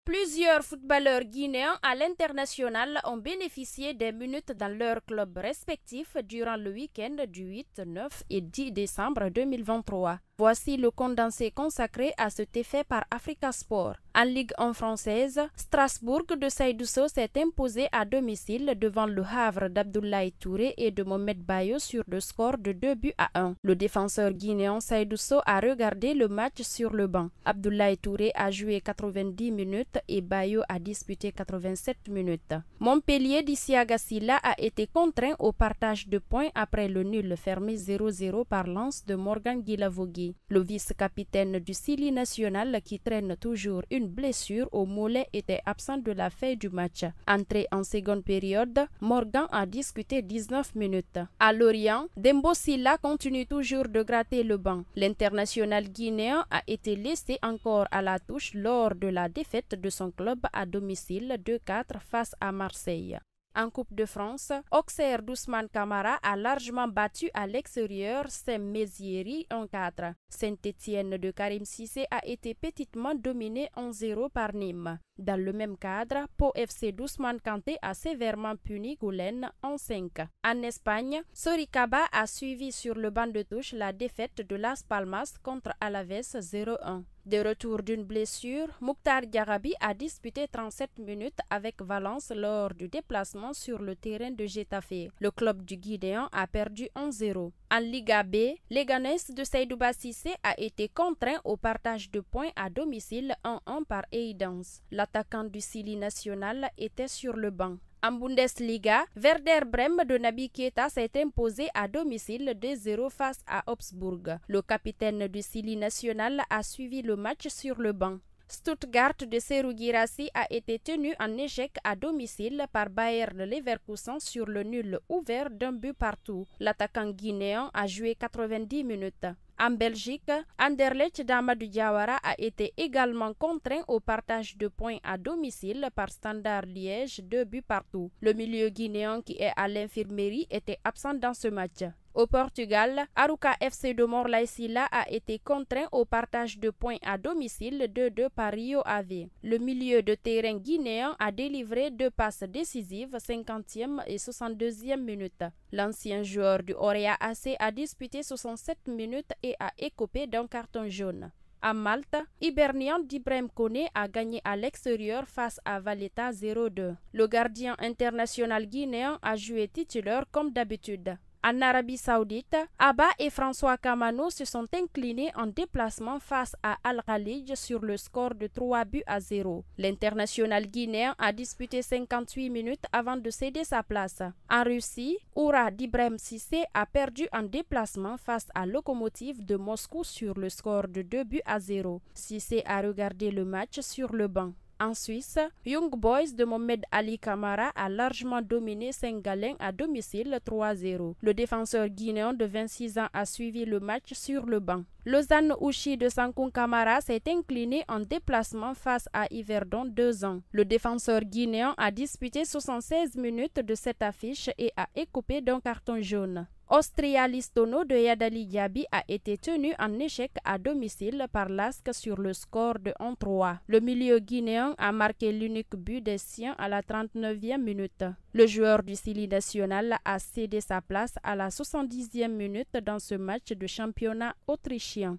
Plusieurs footballeurs guinéens à l'international ont bénéficié des minutes dans leurs clubs respectifs durant le week-end du 8, 9 et 10 décembre 2023. Voici le condensé consacré à cet effet par Africa Sport. En Ligue 1 française, Strasbourg de Seydou Sow s'est imposé à domicile devant le Havre d'Abdoulaye Touré et de Mohamed Bayo sur le score de 2-1. Le défenseur guinéen Seydou Sow a regardé le match sur le banc. Abdoulaye Touré a joué 90 minutes et Bayo a disputé 87 minutes. Montpellier d'Isiaga Silla a été contraint au partage de points après le nul fermé 0-0 par Lens de Morgan Guilavogui. Le vice-capitaine du Sili national qui traîne toujours une blessure au mollet était absent de la fin du match. Entré en seconde période, Morgan a discuté 19 minutes. À Lorient, Dembo Silla continue toujours de gratter le banc. L'international guinéen a été laissé encore à la touche lors de la défaite de son club à domicile 2-4 face à Marseille. En Coupe de France, Auxerre d'Ousmane Camara a largement battu à l'extérieur Saint-Mézières 1-4. Saint-Étienne de Karim Cissé a été petitement dominé 1-0 par Nîmes. Dans le même cadre, Pau FC d'Ousmane Kanté a sévèrement puni Goulen 1-5. En Espagne, Soricaba a suivi sur le banc de touche la défaite de Las Palmas contre Alaves 0-1. De retour d'une blessure, Mouktar Diarabi a disputé 37 minutes avec Valence lors du déplacement sur le terrain de Getafe. Le club du Guinéen a perdu 1-0. En Liga B, Leganés de Seydouba Cissé a été contraint au partage de points à domicile 1-1 par Eidens. L'attaquant du Sili national était sur le banc. En Bundesliga, Werder Brême de Naby Keita s'est imposé à domicile 2-0 face à Augsbourg. Le capitaine du Sili national a suivi le match sur le banc. Stuttgart de Serhou Guirassy a été tenu en échec à domicile par Bayer Leverkusen sur le nul ouvert d'1 partout. L'attaquant guinéen a joué 90 minutes. En Belgique, Anderlecht d'Amadou Diawara a été également contraint au partage de points à domicile par Standard Liège 2 partout. Le milieu guinéen qui est à l'infirmerie était absent dans ce match. Au Portugal, Arouca FC de Morlaï-Silla a été contraint au partage de points à domicile 2-2 par Rio Ave. Le milieu de terrain guinéen a délivré 2 passes décisives 50e et 62e minute. L'ancien joueur du Orea AC a disputé 67 minutes et a écopé d'un carton jaune. À Malte, Hibernian d'Ibrahim Koné a gagné à l'extérieur face à Valletta 0-2. Le gardien international guinéen a joué titulaire comme d'habitude. En Arabie Saoudite, Abba et François Kamano se sont inclinés en déplacement face à Al-Khalij sur le score de 3-0. L'international guinéen a disputé 58 minutes avant de céder sa place. En Russie, Oura d'Ibrahim Cissé a perdu en déplacement face à Lokomotiv de Moscou sur le score de 2-0. Cissé a regardé le match sur le banc. En Suisse, Young Boys de Mohamed Ali Kamara a largement dominé Saint-Gallen à domicile 3-0. Le défenseur guinéen de 26 ans a suivi le match sur le banc. Lausanne Ouchi de Sankoun Kamara s'est incliné en déplacement face à Yverdon 2 ans. Le défenseur guinéen a disputé 76 minutes de cette affiche et a écopé d'un carton jaune. Austria Listono de Yadali Diaby a été tenu en échec à domicile par l'ASC sur le score de 1-3. Le milieu guinéen a marqué l'unique but des siens à la 39e minute. Le joueur du Sili national a cédé sa place à la 70e minute dans ce match de championnat autrichien.